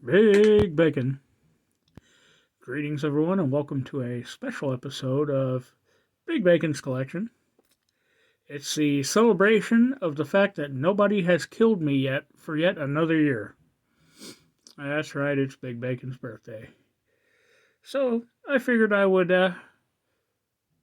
Big Bacon. Greetings, everyone, and welcome to a special episode of Big Bacon's Collection. It's the celebration of the fact that nobody has killed me yet for yet another year. That's right, it's Big Bacon's birthday. So, I figured I would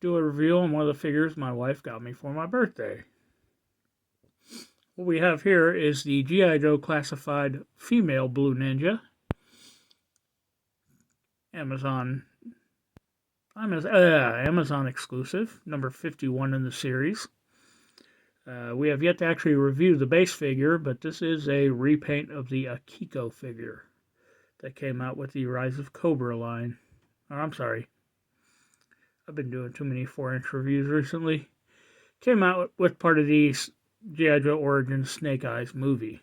do a review on one of the figures my wife got me for my birthday. What we have here is the G.I. Joe Classified Female Blue Ninja. Amazon exclusive, number 51 in the series. We have yet to actually review the base figure, but this is a repaint of the Akiko figure that came out with the Rise of Cobra line. I'm sorry. I've been doing too many 4-inch reviews recently. Came out with part of the G.I. Joe Origins Snake Eyes movie.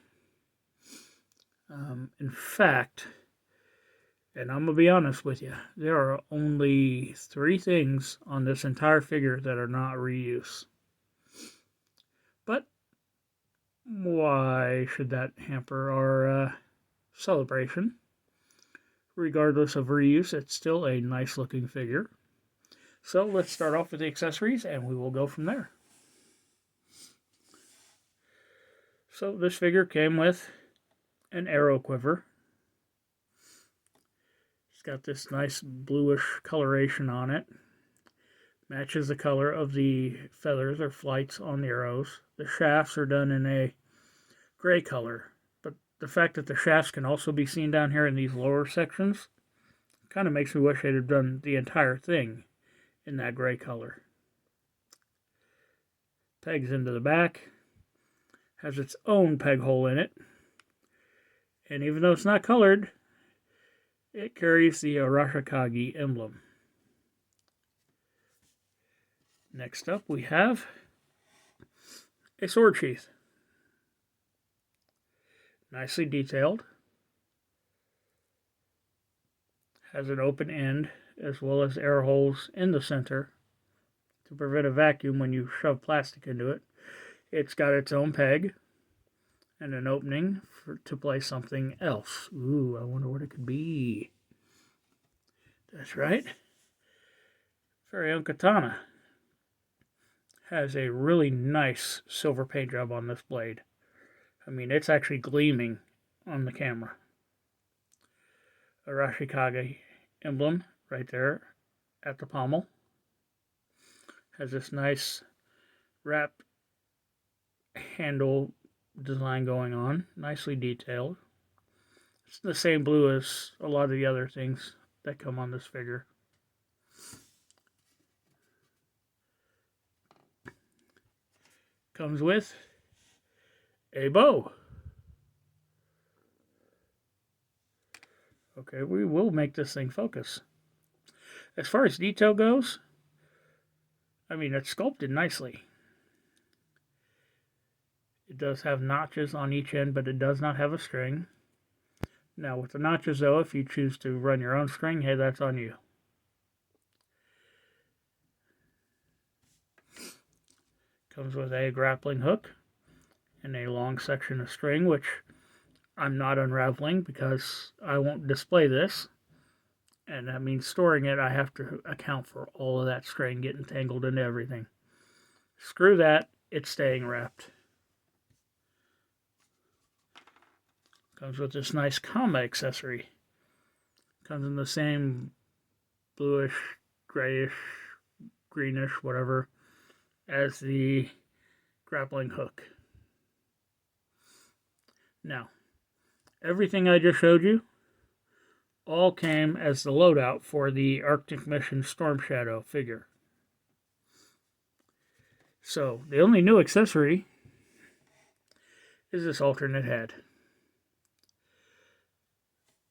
In fact, and I'm going to be honest with you, there are only 3 things on this entire figure that are not reuse. But why should that hamper our celebration? Regardless of reuse, it's still a nice looking figure. So let's start off with the accessories and we will go from there. So this figure came with an arrow quiver. It's got this nice bluish coloration on it. Matches the color of the feathers or flights on the arrows. The shafts are done in a gray color, but the fact that the shafts can also be seen down here in these lower sections kind of makes me wish they'd have done the entire thing in that gray color. Pegs into the back. Has its own peg hole in it. And even though it's not colored, it carries the Arashikage emblem. Next up we have a sword sheath. Nicely detailed. Has an open end as well as air holes in the center to prevent a vacuum when you shove plastic into it. It's got its own peg and an opening to place something else. Ooh, I wonder what it could be. That's right. Very own katana. Has a really nice silver paint job on this blade. I mean, it's actually gleaming on the camera. Arashikage emblem right there at the pommel. Has this nice wrap handle design going on. Nicely detailed. It's the same blue as a lot of the other things that come on this figure. Comes with a bow. Okay, we will make this thing focus. As far as detail goes, I mean, it's sculpted nicely. It does have notches on each end, but it does not have a string. Now, with the notches, though, if you choose to run your own string, hey, that's on you. Comes with a grappling hook and a long section of string, which I'm not unraveling because I won't display this. And that means storing it, I have to account for all of that string getting tangled into everything. Screw that, it's staying wrapped. Comes with this nice combat accessory. Comes in the same bluish, grayish, greenish, whatever, as the grappling hook. Now, everything I just showed you all came as the loadout for the Arctic Mission Storm Shadow figure. So, the only new accessory is this alternate head.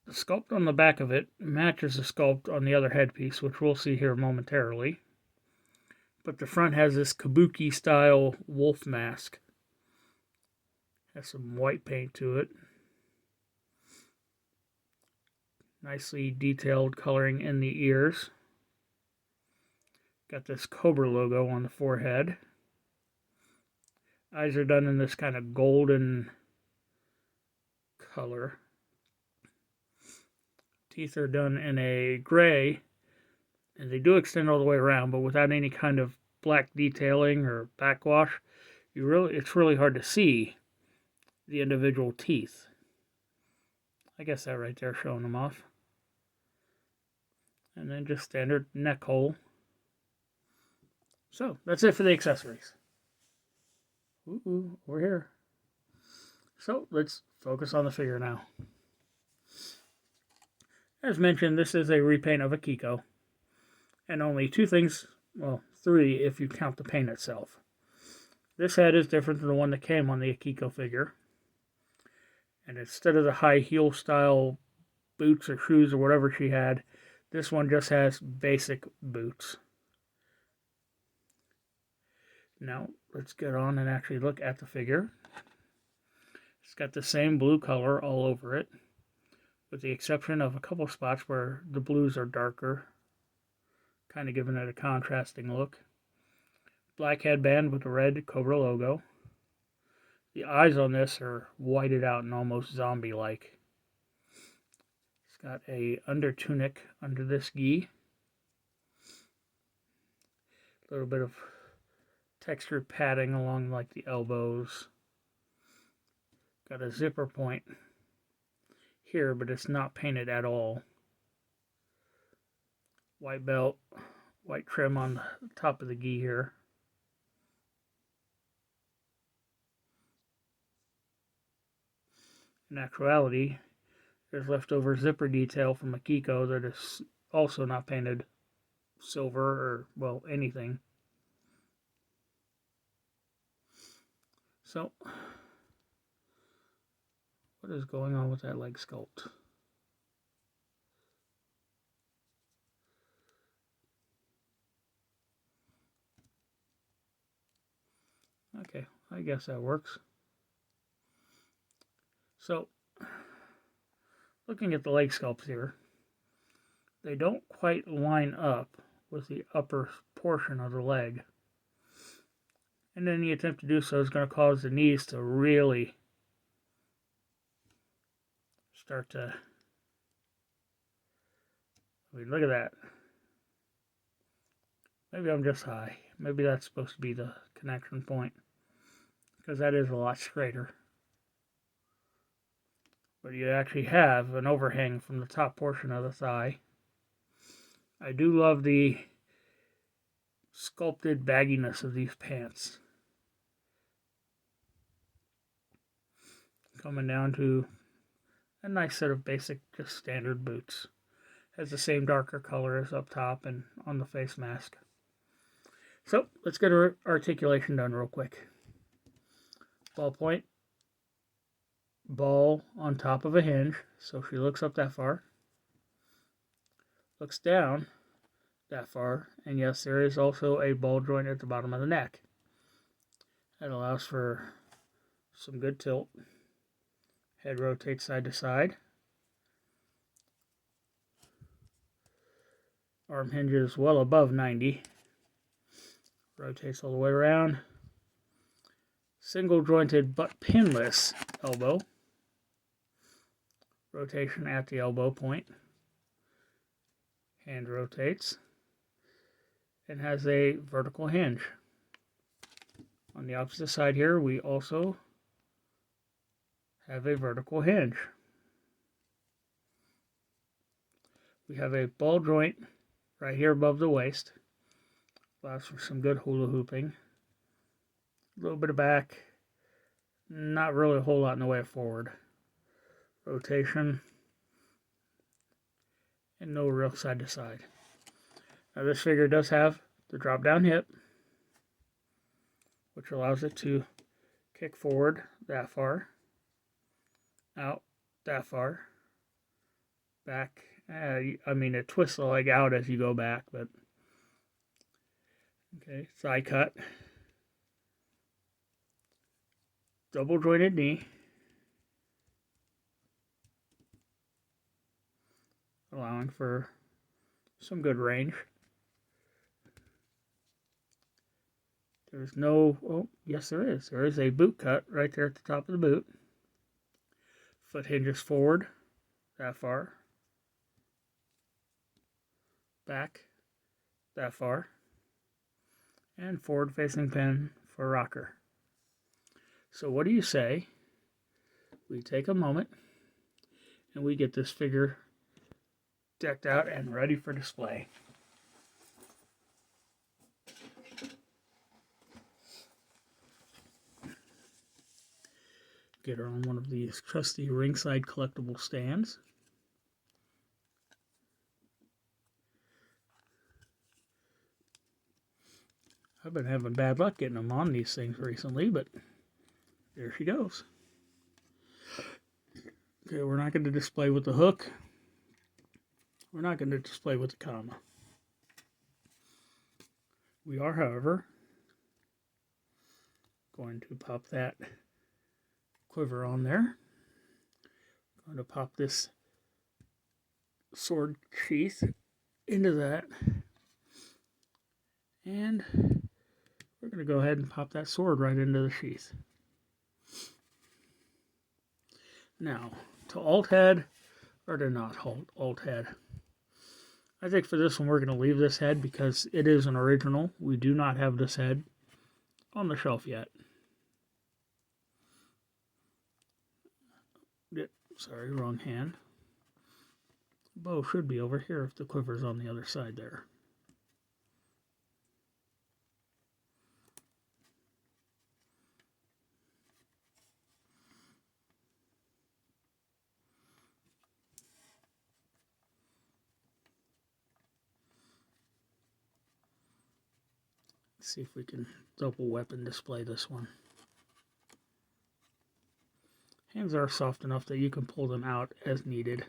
The sculpt on the back of it matches the sculpt on the other headpiece, which we'll see here momentarily. But the front has this kabuki style wolf mask. Has some white paint to it. Nicely detailed coloring in the ears. Got this Cobra logo on the forehead. Eyes are done in this kind of golden color. teeth are done in a gray, and they do extend all the way around, but without any kind of black detailing or backwash. It's really hard to see the individual teeth. I guess that right there showing them off. And then just standard neck hole. So that's it for the accessories. Ooh, we're here. So let's focus on the figure now. As mentioned, this is a repaint of Akiko. And only two things, well, three if you count the paint itself. This head is different than the one that came on the Akiko figure. And instead of the high heel style boots or shoes or whatever she had, this one just has basic boots. Now, let's get on and actually look at the figure. It's got the same blue color all over it, with the exception of a couple spots where the blues are darker, kind of giving it a contrasting look. Black headband with the red Cobra logo. The eyes on this are whited out and almost zombie-like. It's got a under tunic under this gi. A little bit of textured padding along like the elbows. Got a zipper point here, but it's not painted at all. White belt, white trim on the top of the gi here. In actuality, there's leftover zipper detail from Akiko that is also not painted silver or, well, anything. So, what is going on with that leg sculpt? Okay, I guess that works. So, looking at the leg sculpts here, they don't quite line up with the upper portion of the leg. And any attempt to do so is going to cause the knees to really start to... I mean, look at that. Maybe I'm just high. Maybe that's supposed to be the connection point, because that is a lot straighter. But you actually have an overhang from the top portion of the thigh. I do love the sculpted bagginess of these pants. Coming down to a nice set of basic, just standard boots. Has the same darker color as up top and on the face mask. So, let's get our articulation done real quick. Ball point. Ball on top of a hinge, so she looks up that far. Looks down that far, and yes, there is also a ball joint at the bottom of the neck. That allows for some good tilt. Head rotates side to side. Arm hinges well above 90. Rotates all the way around. Single jointed but pinless elbow. Rotation at the elbow point. Hand rotates. And has a vertical hinge. On the opposite side here, we also have a vertical hinge. We have a ball joint right here above the waist. Allows for some good hula hooping. A little bit of back. Not really a whole lot in the way of forward. Rotation. And no real side to side. Now this figure does have the drop down hip, which allows it to kick forward that far, out that far, back. I mean, it twists the leg out as you go back, but okay, thigh cut, double jointed knee, allowing for some good range. There's no, oh, yes there is. There is a boot cut right there at the top of the boot. Foot hinges forward that far, back that far, and forward facing pin for rocker. So what do you say we take a moment and we get this figure decked out and ready for display? Get her on one of these trusty ringside collectible stands. I've been having bad luck getting them on these things recently, but there she goes. Okay, we're not going to display with the hook. We're not going to display with the comma. We are, however, going to pop that quiver on there. Going to pop this sword sheath into that. And we're going to go ahead and pop that sword right into the sheath. Now, to alt head or to not alt head. I think for this one we're going to leave this head because it is an original. We do not have this head on the shelf yet. Sorry, wrong hand. The bow should be over here if the quiver's on the other side there. Let's see if we can double weapon display this one. Hands are soft enough that you can pull them out as needed.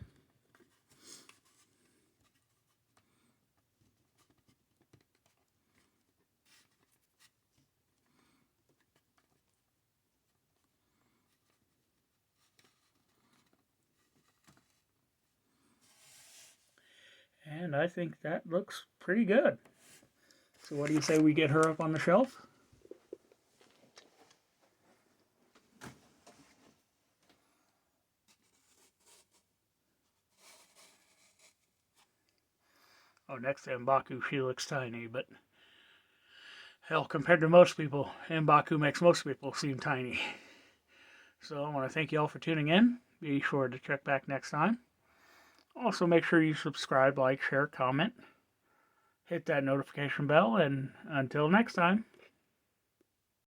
And I think that looks pretty good. So what do you say we get her up on the shelf? Oh, next to Mbaku, she looks tiny, but hell, compared to most people, Mbaku makes most people seem tiny. So I want to thank you all for tuning in. Be sure to check back next time. Also, make sure you subscribe, like, share, comment, hit that notification bell, and until next time.